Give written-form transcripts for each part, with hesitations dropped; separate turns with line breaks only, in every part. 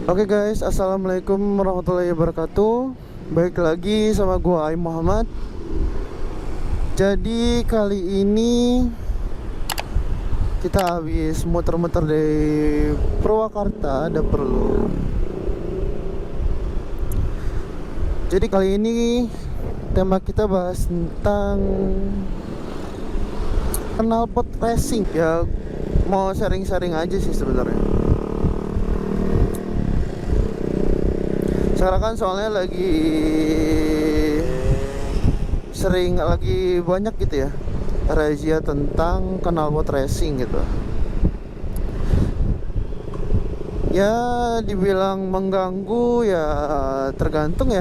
Oke guys, assalamualaikum warahmatullahi wabarakatuh. Baik lagi sama gua Aim Muhammad. Jadi kali ini kita habis muter-muter dari Purwakarta, ada perlu. Jadi kali ini tema kita bahas tentang knalpot racing. Ya mau sharing-sharing aja sih sebenarnya. Sekarang kan soalnya lagi banyak gitu ya razia tentang knalpot racing gitu. Ya dibilang mengganggu ya tergantung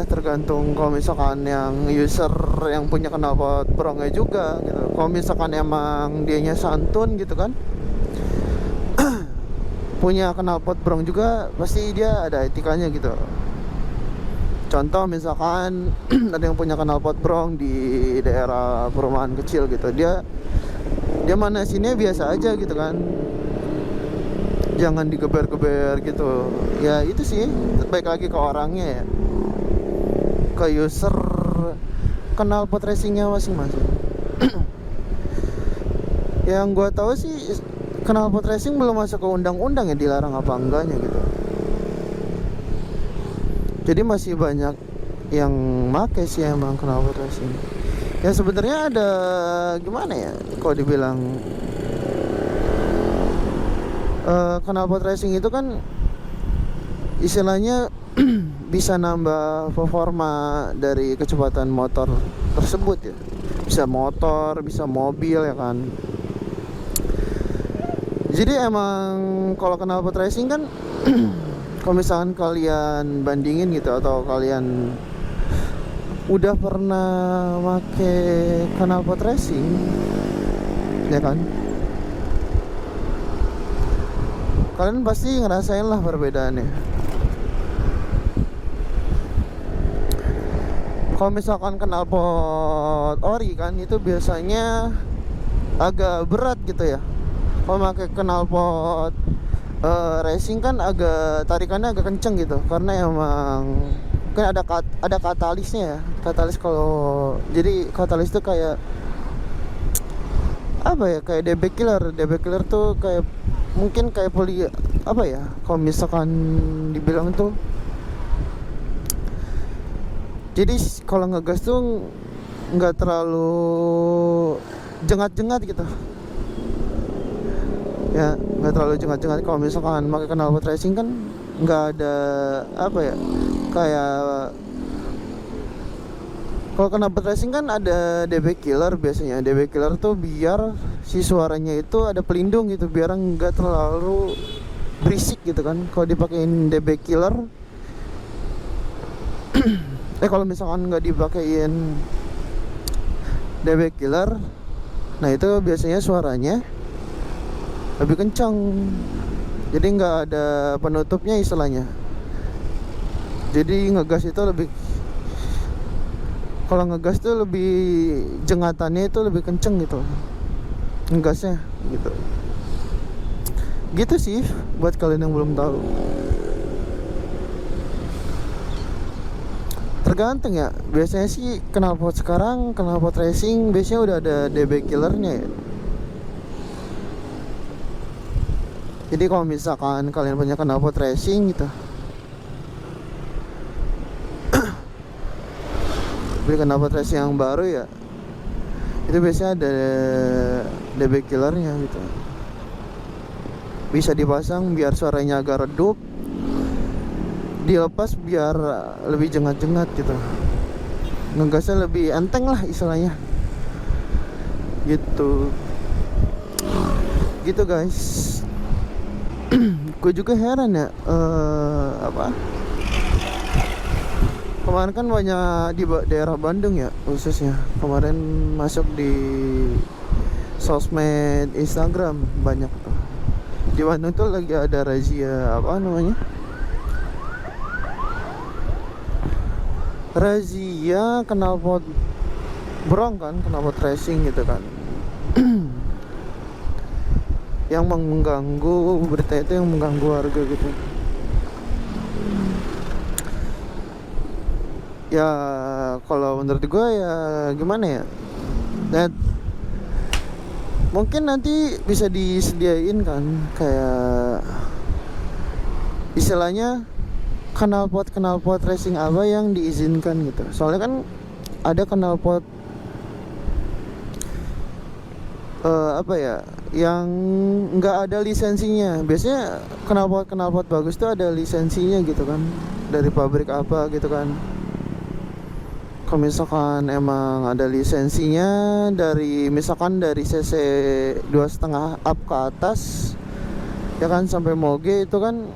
kalau misalkan yang user yang punya knalpot brongnya juga gitu. Kalau misalkan emang dianya santun gitu kan, punya knalpot brong juga, pasti dia ada etikanya gitu. Contoh misalkan ada yang punya knalpot brong di daerah perumahan kecil gitu, dia manasinnya biasa aja gitu kan, jangan digeber-geber gitu. Ya itu sih baik lagi ke orangnya ya, ke user knalpot racingnya masing-masing. Yang gua tahu sih knalpot racing belum masuk ke undang-undang ya, dilarang apa enggaknya gitu. Jadi masih banyak yang make sih emang knalpot racing. Ya sebenarnya ada gimana ya, kalau dibilang knalpot racing itu kan istilahnya bisa nambah performa dari kecepatan motor tersebut ya. Bisa motor, bisa mobil ya kan. Jadi emang kalau knalpot racing kan kalau misalkan kalian bandingin gitu, atau kalian udah pernah make knalpot racing ya kan, kalian pasti ngerasain lah perbedaannya. Kalau misalkan knalpot ori kan itu biasanya agak berat gitu ya. Kalau pakai knalpot racing kan tarikannya agak kenceng gitu, karena emang kan ada katalisnya ya. Katalis, kalau jadi katalis itu kayak apa ya, kayak DB killer tuh kayak mungkin kayak apa ya, kalau misalkan dibilang tuh, jadi kalau ngegas tuh nggak terlalu jengat-jengat gitu ya, nggak terlalu jengat-jengat. Kalau misalkan pakai knalpot racing kan nggak ada apa ya, kayak kalau knalpot racing kan ada DB killer. Biasanya DB killer tuh biar si suaranya itu ada pelindung gitu, biar nggak terlalu berisik gitu kan. Kalau dipakein DB killer kalau misalkan nggak dipakein DB killer, nah itu biasanya suaranya lebih kencang, jadi nggak ada penutupnya istilahnya. Jadi ngegas itu lebih, kalau ngegas tuh lebih jengatannya itu lebih kenceng gitu, ngegasnya gitu. Gitu sih buat kalian yang belum tahu. Tergantung ya, biasanya sih knalpot sekarang, knalpot racing biasanya udah ada DB killernya ya. Jadi kalau misalkan kalian punya knalpot racing gitu, beli knalpot racing yang baru ya, itu biasanya ada DB killernya gitu. Bisa dipasang biar suaranya agak redup, dilepas biar lebih jengat-jengat gitu, ngegasnya lebih enteng lah istilahnya gitu. Gitu guys. Gue juga heran ya, kemarin kan banyak di daerah Bandung ya khususnya, kemarin masuk di sosmed Instagram banyak tuh. Di Bandung tuh lagi ada razia apa namanya, razia knalpot Bronk kan, knalpot racing gitu kan. Yang mengganggu, berita itu yang mengganggu warga gitu. Ya kalau menurut gue ya gimana ya, dan mungkin nanti bisa disediain kan kayak istilahnya knalpot racing apa yang diizinkan gitu. Soalnya kan ada knalpot apa ya, yang nggak ada lisensinya. Biasanya knalpot bagus tuh ada lisensinya gitu kan, dari pabrik apa gitu kan. Kalau misalkan emang ada lisensinya dari misalkan dari cc 2,5 up ke atas ya kan, sampai moge itu kan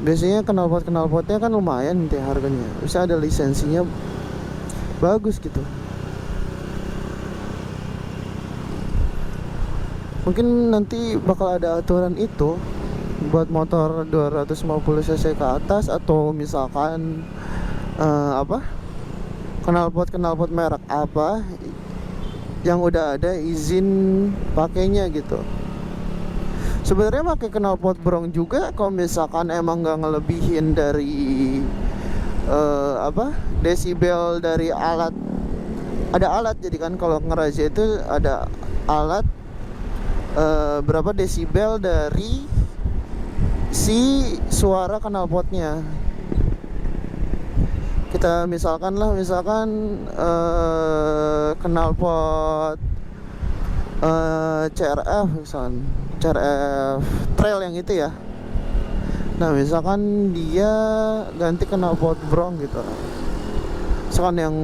biasanya knalpotnya kan lumayan nanti harganya. Bisa ada lisensinya bagus gitu. Mungkin nanti bakal ada aturan itu buat motor 250 cc ke atas, atau misalkan knalpot merek apa yang udah ada izin pakainya gitu. Sebenarnya pakai knalpot bronc juga kalau misalkan emang nggak ngelebihin dari desibel dari alat. Ada alat, jadi kan kalau ngerazia itu ada alat berapa desibel dari si suara knalpotnya. Kita misalkan knalpot CRF misalkan, CRF trail yang itu ya. Nah misalkan dia ganti knalpot bronc gitu, misalkan yang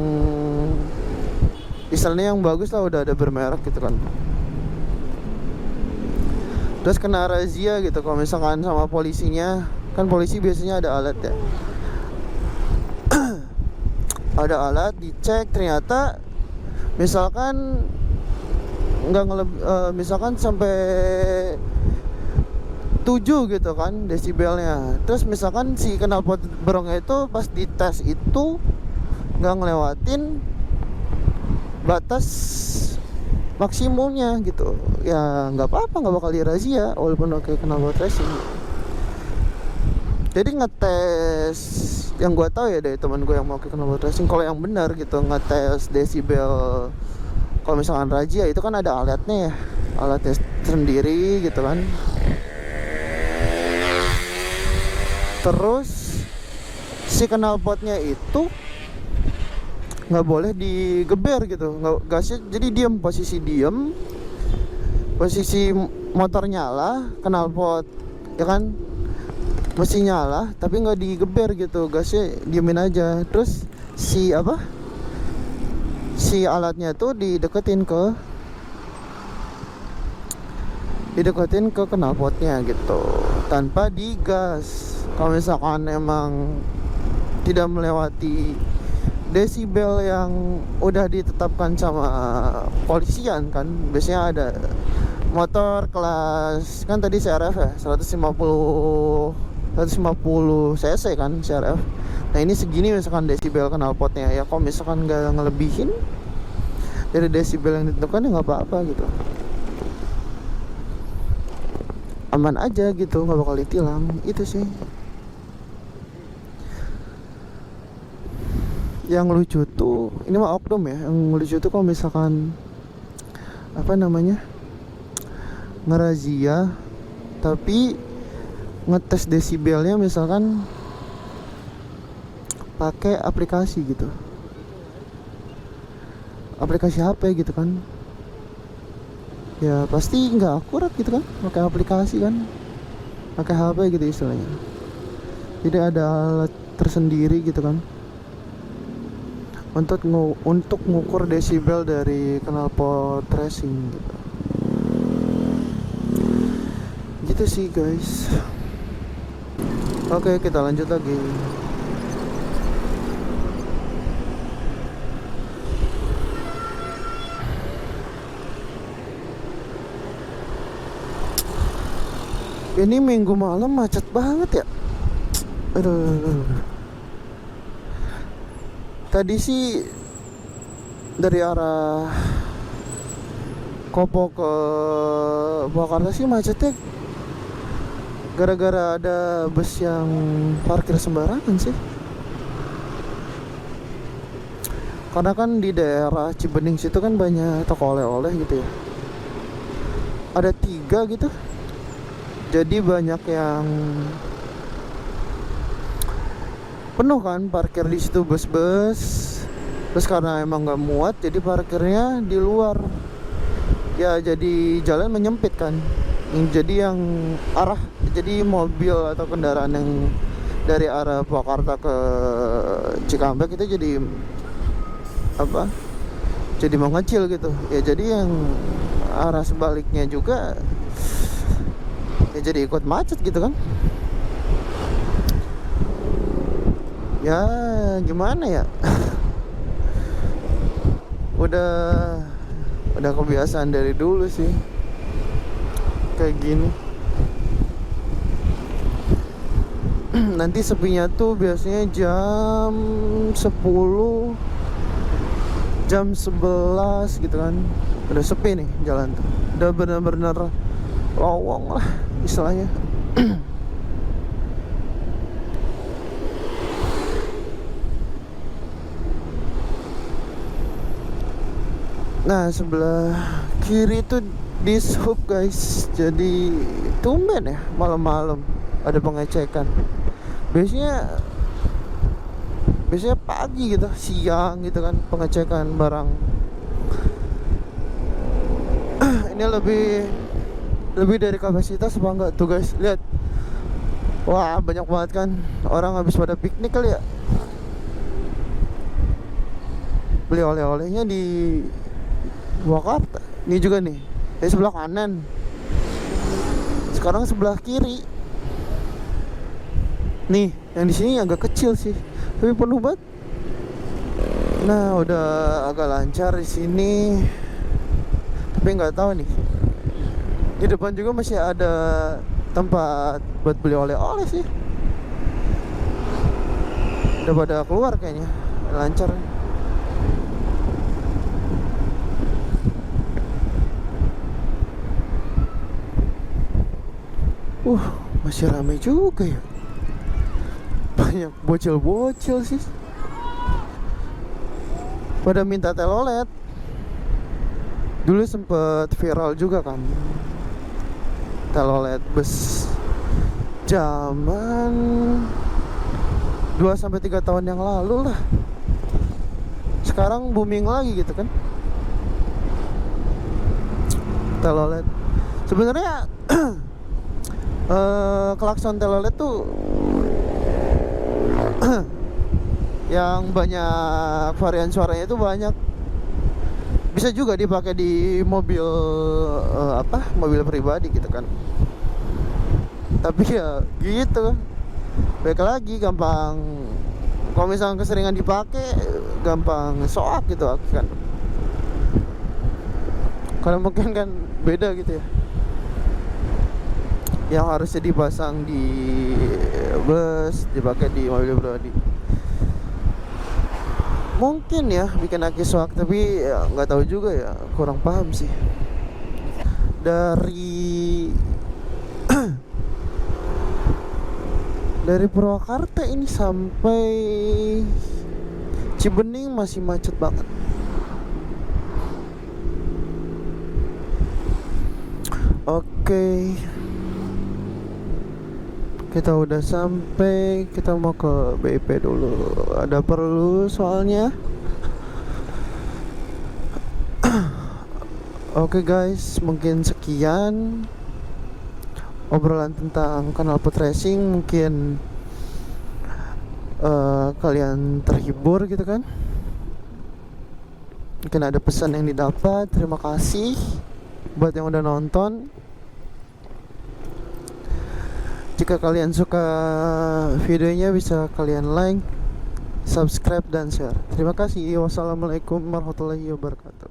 istilahnya yang bagus lah, udah ada bermerek gitu kan. Terus kena razia gitu kalau misalkan sama polisinya, kan polisi biasanya ada alat ya. Ada alat, dicek ternyata misalkan nggak misalkan sampai 7 gitu kan desibelnya. Terus misalkan si knalpot bronc itu pas dites itu nggak ngelewatin batas maksimumnya gitu, ya nggak apa-apa, nggak bakal dirazia walaupun pakai knalpot racing. Jadi ngetes, yang gue tahu ya dari teman gue yang mau ke knalpot racing, kalau yang benar gitu ngetes desibel. Kalau misalkan razia itu kan ada alatnya ya, alatnya sendiri gitu kan. Terus si knalpotnya itu nggak boleh digeber gitu, nggak gasnya, jadi diem, posisi motor nyala, knalpot ya kan mesti nyala, tapi nggak digeber gitu, gasnya diemin aja. Terus si alatnya tuh dideketin ke knalpotnya gitu, tanpa digas. Kalau misalkan emang tidak melewati desibel yang udah ditetapkan sama polisian kan, biasanya ada motor kelas kan tadi CRF ya 150 cc kan CRF. Nah ini segini misalkan desibel knalpotnya ya, kalau misalkan nggak ngelebihin dari desibel yang ditentukan ya nggak apa-apa gitu, aman aja gitu, nggak bakal ditilang. Itu sih yang lucu tuh, ini mah oknum ya. Yang lucu tuh kalau misalkan ngerazia tapi ngetes desibelnya misalkan pakai aplikasi gitu, aplikasi HP gitu kan, ya pasti nggak akurat gitu kan, pakai aplikasi kan, pakai HP gitu istilahnya. Jadi ada alat tersendiri gitu kan untuk mengukur desibel dari knalpot racing gitu sih guys. Oke, kita lanjut lagi. Ini minggu malam macet banget ya. Aduh. Tadi sih dari arah Kopo ke Purwakarta sih macetnya gara-gara ada bus yang parkir sembarangan sih. Karena kan di daerah Cibening situ kan banyak toko oleh-oleh gitu ya. Ada 3 gitu. Jadi banyak yang penuh kan parkir di situ bus-bus. Terus karena emang nggak muat, jadi parkirnya di luar. Ya jadi jalan menyempit kan. Jadi jadi mobil atau kendaraan yang dari arah Purwakarta ke Cikampek itu jadi jadi mengecil gitu ya. Jadi yang arah sebaliknya juga ya jadi ikut macet gitu kan. Ya gimana ya. udah kebiasaan dari dulu sih kayak gini. Nanti sepinya tuh biasanya jam 10, jam 11 gitu kan. Udah sepi nih jalan tuh. Udah bener-bener lowong lah istilahnya. Nah sebelah kiri itu di sub guys. Jadi tumben ya malam-malam ada pengecekan. Biasanya pagi gitu, siang gitu kan pengecekan barang. Ini lebih dari kapasitas apa enggak tuh guys, lihat. Wah banyak banget kan orang habis pada piknik kali ya. Beli oleh-olehnya di Purwakarta. Ini juga nih dari sebelah kanan, sekarang sebelah kiri. Nih yang di sini agak kecil sih tapi penuh banget. Nah udah agak lancar di sini, tapi nggak tahu nih di depan juga masih ada tempat buat beli oleh-oleh sih. Udah pada keluar kayaknya, lancar. Masih ramai juga ya. Banyak bocil-bocil sih. Pada minta telolet. Dulu sempet viral juga kan telolet bus zaman 2-3 tahun yang lalu lah. Sekarang booming lagi gitu kan telolet. Sebenarnya klakson telolet tuh yang banyak varian suaranya itu banyak. Bisa juga dipakai di mobil mobil pribadi gitu kan. Tapi ya gitu, baik lagi gampang. Kalau misalnya keseringan dipakai gampang soak gitu kan. Kalau mungkin kan beda gitu ya, yang harusnya dipasang di bus dipakai di mobil pribadi. Mungkin ya bikin aki soak, tapi ya nggak tahu juga ya, kurang paham sih. Dari Purwakarta ini sampai Cibening masih macet banget. Oke. Kita udah sampai, kita mau ke BIP dulu. Ada perlu soalnya. Oke guys, mungkin sekian obrolan tentang knalpot racing. Mungkin kalian terhibur gitu kan. Mungkin ada pesan yang didapat. Terima kasih buat yang udah nonton. Jika kalian suka videonya, bisa kalian like, subscribe, dan share. Terima kasih. Wassalamualaikum warahmatullahi wabarakatuh.